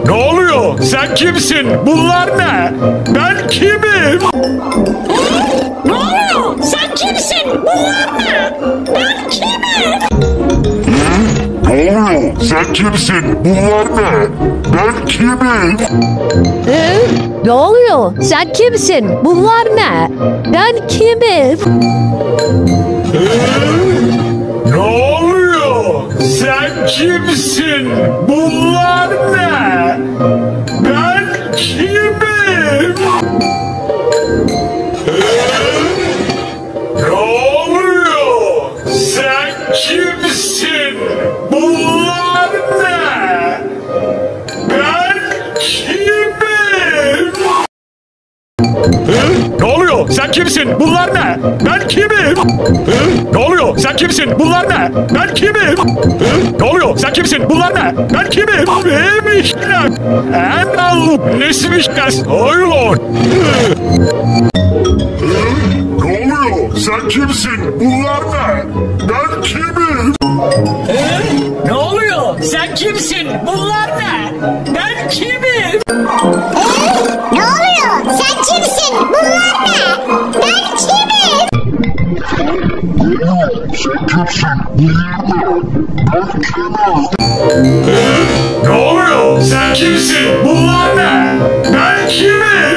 Ne oluyor? Sen kimsin? Bunlar ne? Ben kimim? Ne oluyor? Sen kimsin? Bunlar ne? Ben kimim? Ne oluyor? Sen kimsin? Bunlar ne? Ben kimim? Ne oluyor? Sen kimsin? Bunlar ne? Ben kimim? Ne oluyor? Sen kimsin? Bunlar ne? Ben kimim? Ne oluyor? Sen kimsin? Bunlar ne? Ben kimim? Ne oluyor? Sen kimsin? Bunlar ne? Ben kimim? Ne oluyor? Sen kimsin? Bunlar ne? Ben kimim? Ne oluyor? Sen kimsin? Bunlar ne? Ben kimim? Neymişler? En alıp nesmişler? Soyulur. Ne oluyor? Sen kimsin? Bunlar ne? Ben kimim? Ne oluyor? Sen kimsin? Bunlar ne? Ben kimim? Ne oluyor? Sen kimsin? Bunlar ne? Ben kimim? Sen kimsin? Bunlar ne? Ben kimim? Ne oluyor? Sen kimsin? Bunlar ne? Ben kimim?